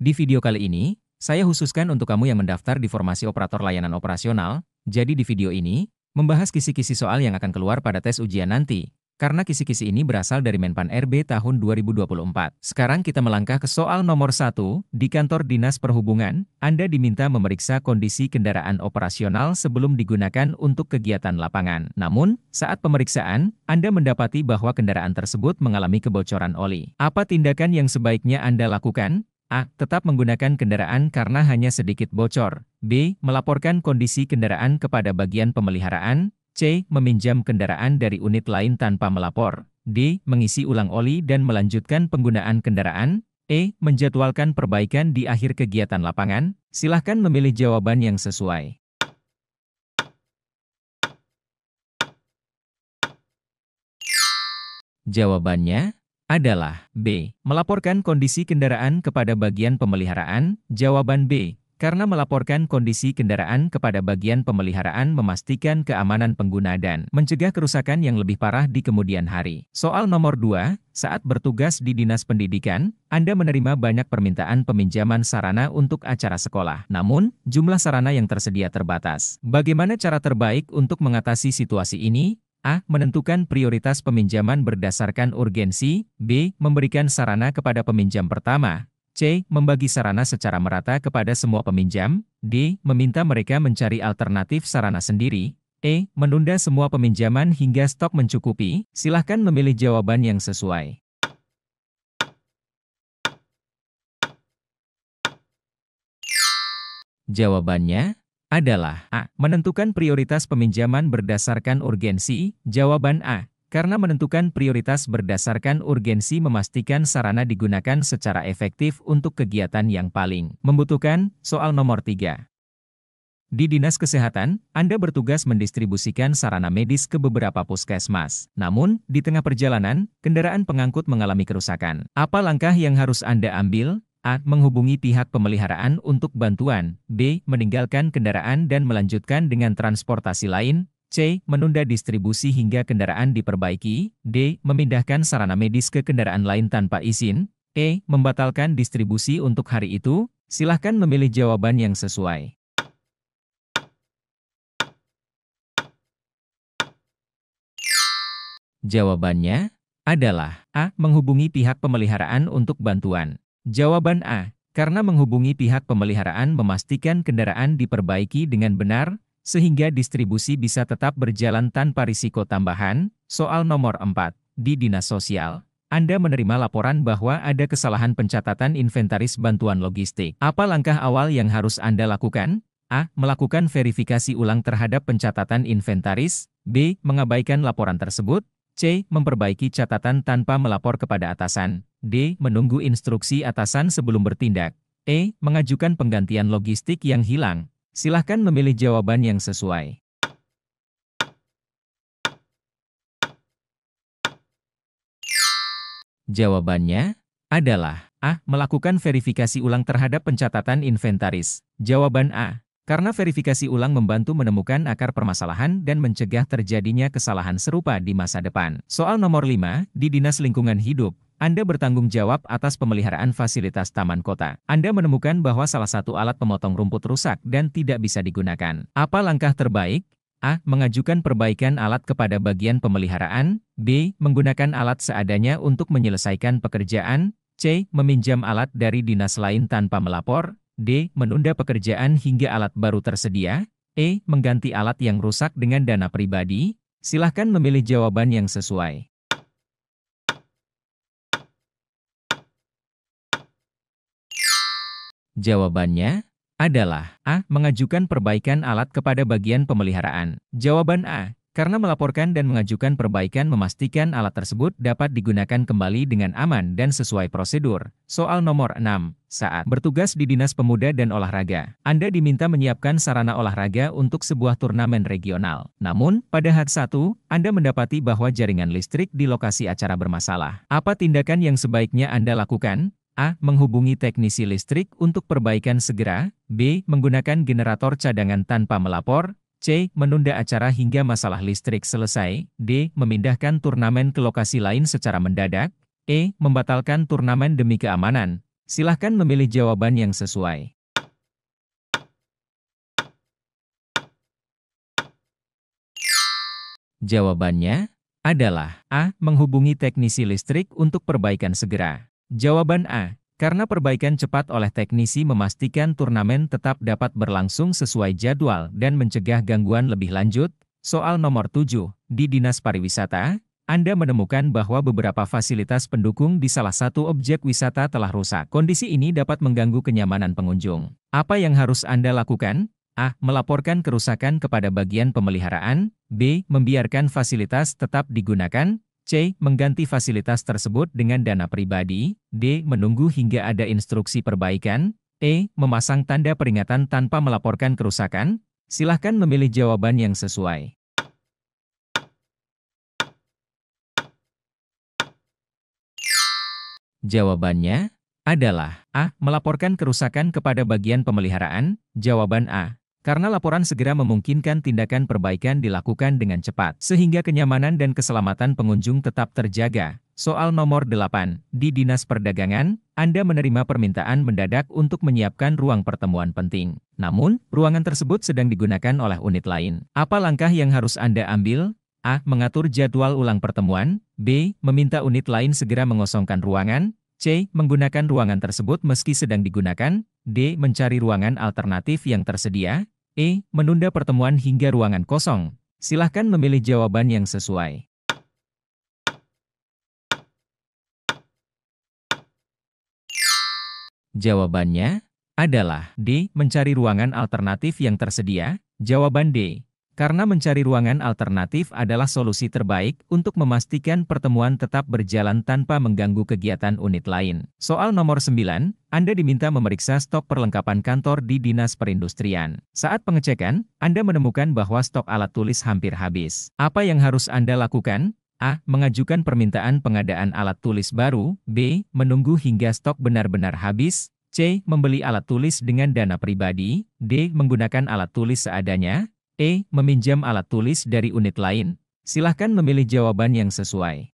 Di video kali ini, saya khususkan untuk kamu yang mendaftar di formasi operator layanan operasional. Jadi di video ini, membahas kisi-kisi soal yang akan keluar pada tes ujian nanti. Karena kisi-kisi ini berasal dari Menpan RB tahun 2024. Sekarang kita melangkah ke soal nomor 1. Di kantor Dinas Perhubungan, Anda diminta memeriksa kondisi kendaraan operasional sebelum digunakan untuk kegiatan lapangan. Namun, saat pemeriksaan, Anda mendapati bahwa kendaraan tersebut mengalami kebocoran oli. Apa tindakan yang sebaiknya Anda lakukan? A. Tetap menggunakan kendaraan karena hanya sedikit bocor. B. Melaporkan kondisi kendaraan kepada bagian pemeliharaan. C. Meminjam kendaraan dari unit lain tanpa melapor. D. Mengisi ulang oli dan melanjutkan penggunaan kendaraan. E. Menjadwalkan perbaikan di akhir kegiatan lapangan. Silahkan memilih jawaban yang sesuai. Jawabannya adalah B. Melaporkan kondisi kendaraan kepada bagian pemeliharaan. Jawaban B. Karena melaporkan kondisi kendaraan kepada bagian pemeliharaan memastikan keamanan pengguna dan mencegah kerusakan yang lebih parah di kemudian hari. Soal nomor 2, saat bertugas di Dinas Pendidikan, Anda menerima banyak permintaan peminjaman sarana untuk acara sekolah. Namun, jumlah sarana yang tersedia terbatas. Bagaimana cara terbaik untuk mengatasi situasi ini? A. Menentukan prioritas peminjaman berdasarkan urgensi. B. Memberikan sarana kepada peminjam pertama. C. Membagi sarana secara merata kepada semua peminjam. D. Meminta mereka mencari alternatif sarana sendiri. E. Menunda semua peminjaman hingga stok mencukupi. Silahkan memilih jawaban yang sesuai. Jawabannya adalah A. Menentukan prioritas peminjaman berdasarkan urgensi. Jawaban A. Karena menentukan prioritas berdasarkan urgensi memastikan sarana digunakan secara efektif untuk kegiatan yang paling membutuhkan. Soal nomor 3. Di Dinas Kesehatan, Anda bertugas mendistribusikan sarana medis ke beberapa puskesmas. Namun, di tengah perjalanan, kendaraan pengangkut mengalami kerusakan. Apa langkah yang harus Anda ambil? A. Menghubungi pihak pemeliharaan untuk bantuan. B. Meninggalkan kendaraan dan melanjutkan dengan transportasi lain. C. Menunda distribusi hingga kendaraan diperbaiki. D. Memindahkan sarana medis ke kendaraan lain tanpa izin. E. Membatalkan distribusi untuk hari itu. Silahkan memilih jawaban yang sesuai. Jawabannya adalah A. Menghubungi pihak pemeliharaan untuk bantuan. Jawaban A. Karena menghubungi pihak pemeliharaan memastikan kendaraan diperbaiki dengan benar, sehingga distribusi bisa tetap berjalan tanpa risiko tambahan. Soal nomor 4. Di Dinas Sosial, Anda menerima laporan bahwa ada kesalahan pencatatan inventaris bantuan logistik. Apa langkah awal yang harus Anda lakukan? A. Melakukan verifikasi ulang terhadap pencatatan inventaris. B. Mengabaikan laporan tersebut. C. Memperbaiki catatan tanpa melapor kepada atasan. D. Menunggu instruksi atasan sebelum bertindak. E. Mengajukan penggantian logistik yang hilang. Silahkan memilih jawaban yang sesuai. Jawabannya adalah A. Melakukan verifikasi ulang terhadap pencatatan inventaris. Jawaban A. Karena verifikasi ulang membantu menemukan akar permasalahan dan mencegah terjadinya kesalahan serupa di masa depan. Soal nomor 5, di Dinas Lingkungan Hidup, Anda bertanggung jawab atas pemeliharaan fasilitas taman kota. Anda menemukan bahwa salah satu alat pemotong rumput rusak dan tidak bisa digunakan. Apa langkah terbaik? A. Mengajukan perbaikan alat kepada bagian pemeliharaan. B. Menggunakan alat seadanya untuk menyelesaikan pekerjaan. C. Meminjam alat dari dinas lain tanpa melapor. D. Menunda pekerjaan hingga alat baru tersedia. E. Mengganti alat yang rusak dengan dana pribadi. Silahkan memilih jawaban yang sesuai. Jawabannya adalah A. Mengajukan perbaikan alat kepada bagian pemeliharaan. Jawaban A. Karena melaporkan dan mengajukan perbaikan memastikan alat tersebut dapat digunakan kembali dengan aman dan sesuai prosedur. Soal nomor 6. Saat bertugas di Dinas Pemuda dan Olahraga, Anda diminta menyiapkan sarana olahraga untuk sebuah turnamen regional. Namun, pada H1, Anda mendapati bahwa jaringan listrik di lokasi acara bermasalah. Apa tindakan yang sebaiknya Anda lakukan? A. Menghubungi teknisi listrik untuk perbaikan segera. B. Menggunakan generator cadangan tanpa melapor. C. Menunda acara hingga masalah listrik selesai. D. Memindahkan turnamen ke lokasi lain secara mendadak. E. Membatalkan turnamen demi keamanan. Silahkan memilih jawaban yang sesuai. Jawabannya adalah A. Menghubungi teknisi listrik untuk perbaikan segera. Jawaban A. Karena perbaikan cepat oleh teknisi memastikan turnamen tetap dapat berlangsung sesuai jadwal dan mencegah gangguan lebih lanjut. Soal nomor 7. Di Dinas Pariwisata, Anda menemukan bahwa beberapa fasilitas pendukung di salah satu objek wisata telah rusak. Kondisi ini dapat mengganggu kenyamanan pengunjung. Apa yang harus Anda lakukan? A. Melaporkan kerusakan kepada bagian pemeliharaan. B. Membiarkan fasilitas tetap digunakan. C. Mengganti fasilitas tersebut dengan dana pribadi. D. Menunggu hingga ada instruksi perbaikan. E. Memasang tanda peringatan tanpa melaporkan kerusakan. Silahkan memilih jawaban yang sesuai. Jawabannya adalah A. Melaporkan kerusakan kepada bagian pemeliharaan. Jawaban A. Karena laporan segera memungkinkan tindakan perbaikan dilakukan dengan cepat, sehingga kenyamanan dan keselamatan pengunjung tetap terjaga. Soal nomor 8. Di Dinas Perdagangan, Anda menerima permintaan mendadak untuk menyiapkan ruang pertemuan penting. Namun, ruangan tersebut sedang digunakan oleh unit lain. Apa langkah yang harus Anda ambil? A. Mengatur jadwal ulang pertemuan. B. Meminta unit lain segera mengosongkan ruangan. C. Menggunakan ruangan tersebut meski sedang digunakan. D. Mencari ruangan alternatif yang tersedia. E. Menunda pertemuan hingga ruangan kosong. Silahkan memilih jawaban yang sesuai. Jawabannya adalah D. Mencari ruangan alternatif yang tersedia. Jawaban D. Karena mencari ruangan alternatif adalah solusi terbaik untuk memastikan pertemuan tetap berjalan tanpa mengganggu kegiatan unit lain. Soal nomor 9, Anda diminta memeriksa stok perlengkapan kantor di Dinas Perindustrian. Saat pengecekan, Anda menemukan bahwa stok alat tulis hampir habis. Apa yang harus Anda lakukan? A. Mengajukan permintaan pengadaan alat tulis baru. B. Menunggu hingga stok benar-benar habis. C. Membeli alat tulis dengan dana pribadi. D. Menggunakan alat tulis seadanya. E. Meminjam alat tulis dari unit lain. Silahkan memilih jawaban yang sesuai.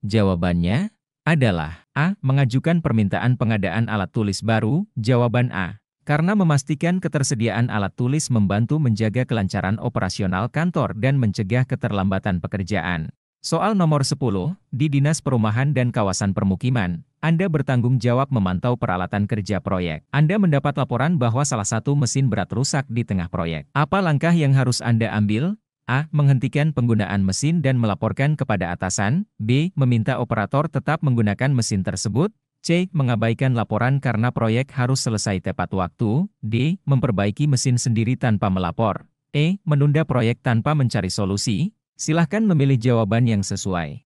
Jawabannya adalah A. Mengajukan permintaan pengadaan alat tulis baru. Jawaban A. Karena memastikan ketersediaan alat tulis membantu menjaga kelancaran operasional kantor dan mencegah keterlambatan pekerjaan. Soal nomor 10, di Dinas Perumahan dan Kawasan Permukiman, Anda bertanggung jawab memantau peralatan kerja proyek. Anda mendapat laporan bahwa salah satu mesin berat rusak di tengah proyek. Apa langkah yang harus Anda ambil? A. Menghentikan penggunaan mesin dan melaporkan kepada atasan. B. Meminta operator tetap menggunakan mesin tersebut. C. Mengabaikan laporan karena proyek harus selesai tepat waktu. D. Memperbaiki mesin sendiri tanpa melapor. E. Menunda proyek tanpa mencari solusi. Silahkan memilih jawaban yang sesuai.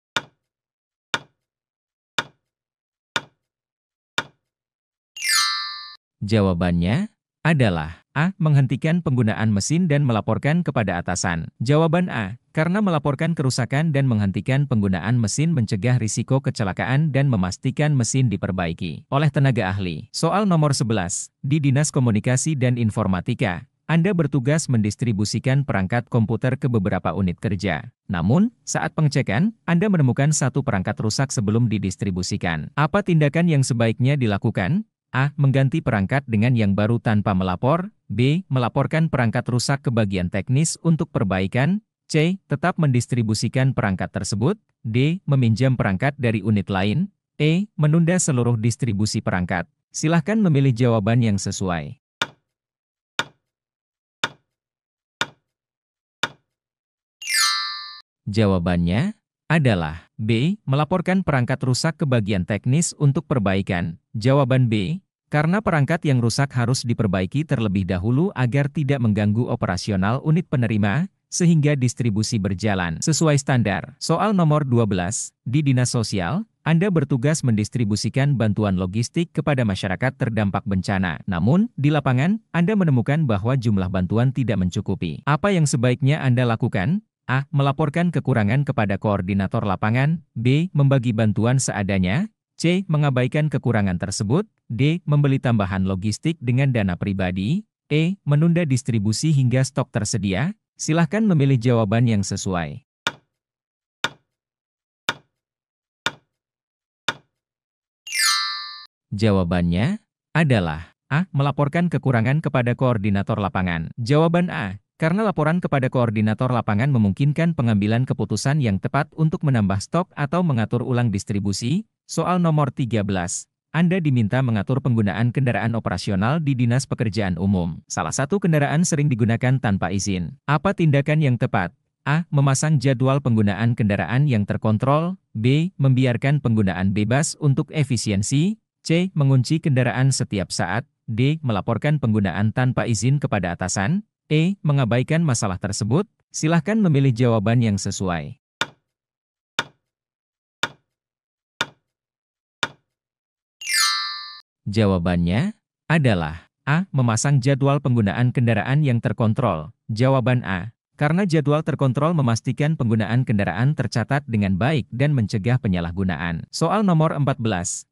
Jawabannya adalah A. Menghentikan penggunaan mesin dan melaporkan kepada atasan. Jawaban A. Karena melaporkan kerusakan dan menghentikan penggunaan mesin mencegah risiko kecelakaan dan memastikan mesin diperbaiki oleh tenaga ahli. Soal nomor 11. Di Dinas Komunikasi dan Informatika, Anda bertugas mendistribusikan perangkat komputer ke beberapa unit kerja. Namun, saat pengecekan, Anda menemukan satu perangkat rusak sebelum didistribusikan. Apa tindakan yang sebaiknya dilakukan? A. Mengganti perangkat dengan yang baru tanpa melapor. B. Melaporkan perangkat rusak ke bagian teknis untuk perbaikan. C. Tetap mendistribusikan perangkat tersebut. D. Meminjam perangkat dari unit lain. E. Menunda seluruh distribusi perangkat. Silahkan memilih jawaban yang sesuai. Jawabannya adalah B. Melaporkan perangkat rusak ke bagian teknis untuk perbaikan. Jawaban B. Karena perangkat yang rusak harus diperbaiki terlebih dahulu agar tidak mengganggu operasional unit penerima, sehingga distribusi berjalan sesuai standar. Soal nomor 12. Di Dinas Sosial, Anda bertugas mendistribusikan bantuan logistik kepada masyarakat terdampak bencana. Namun, di lapangan, Anda menemukan bahwa jumlah bantuan tidak mencukupi. Apa yang sebaiknya Anda lakukan? A. Melaporkan kekurangan kepada koordinator lapangan. B. Membagi bantuan seadanya. C. Mengabaikan kekurangan tersebut. D. Membeli tambahan logistik dengan dana pribadi. E. Menunda distribusi hingga stok tersedia. Silahkan memilih jawaban yang sesuai. Jawabannya adalah A. Melaporkan kekurangan kepada koordinator lapangan. Jawaban A. Karena laporan kepada koordinator lapangan memungkinkan pengambilan keputusan yang tepat untuk menambah stok atau mengatur ulang distribusi. Soal nomor 13. Anda diminta mengatur penggunaan kendaraan operasional di Dinas Pekerjaan Umum. Salah satu kendaraan sering digunakan tanpa izin. Apa tindakan yang tepat? A. Memasang jadwal penggunaan kendaraan yang terkontrol. B. Membiarkan penggunaan bebas untuk efisiensi. C. Mengunci kendaraan setiap saat. D. Melaporkan penggunaan tanpa izin kepada atasan. E. Mengabaikan masalah tersebut. Silahkan memilih jawaban yang sesuai. Jawabannya adalah A. Memasang jadwal penggunaan kendaraan yang terkontrol. Jawaban A. Karena jadwal terkontrol memastikan penggunaan kendaraan tercatat dengan baik dan mencegah penyalahgunaan. Soal nomor 14.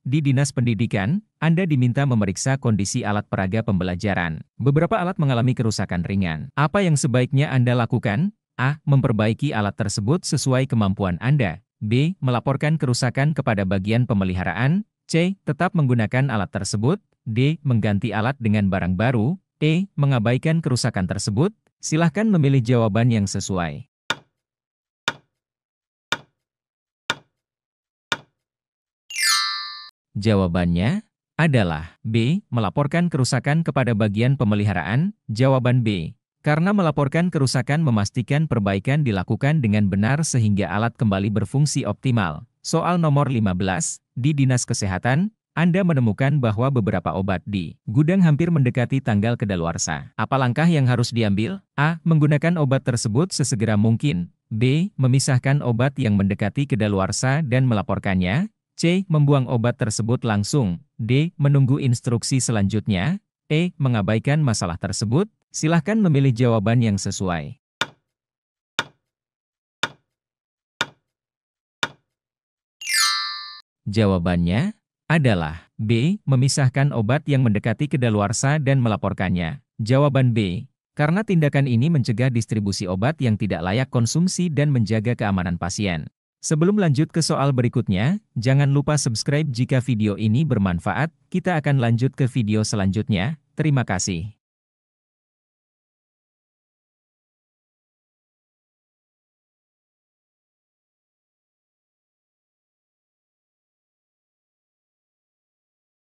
Di Dinas Pendidikan, Anda diminta memeriksa kondisi alat peraga pembelajaran. Beberapa alat mengalami kerusakan ringan. Apa yang sebaiknya Anda lakukan? A. Memperbaiki alat tersebut sesuai kemampuan Anda. B. Melaporkan kerusakan kepada bagian pemeliharaan. C. Tetap menggunakan alat tersebut. D. Mengganti alat dengan barang baru. E. Mengabaikan kerusakan tersebut. Silahkan memilih jawaban yang sesuai. Jawabannya adalah B. Melaporkan kerusakan kepada bagian pemeliharaan. Jawaban B. Karena melaporkan kerusakan memastikan perbaikan dilakukan dengan benar sehingga alat kembali berfungsi optimal. Soal nomor 15. Di Dinas Kesehatan, Anda menemukan bahwa beberapa obat di gudang hampir mendekati tanggal kedaluarsa. Apa langkah yang harus diambil? A. Menggunakan obat tersebut sesegera mungkin. B. Memisahkan obat yang mendekati kedaluarsa dan melaporkannya. C. Membuang obat tersebut langsung. D. Menunggu instruksi selanjutnya. E. Mengabaikan masalah tersebut. Silahkan memilih jawaban yang sesuai. Jawabannya adalah B. Memisahkan obat yang mendekati kedaluarsa dan melaporkannya. Jawaban B. Karena tindakan ini mencegah distribusi obat yang tidak layak konsumsi dan menjaga keamanan pasien. Sebelum lanjut ke soal berikutnya, jangan lupa subscribe jika video ini bermanfaat. Kita akan lanjut ke video selanjutnya. Terima kasih.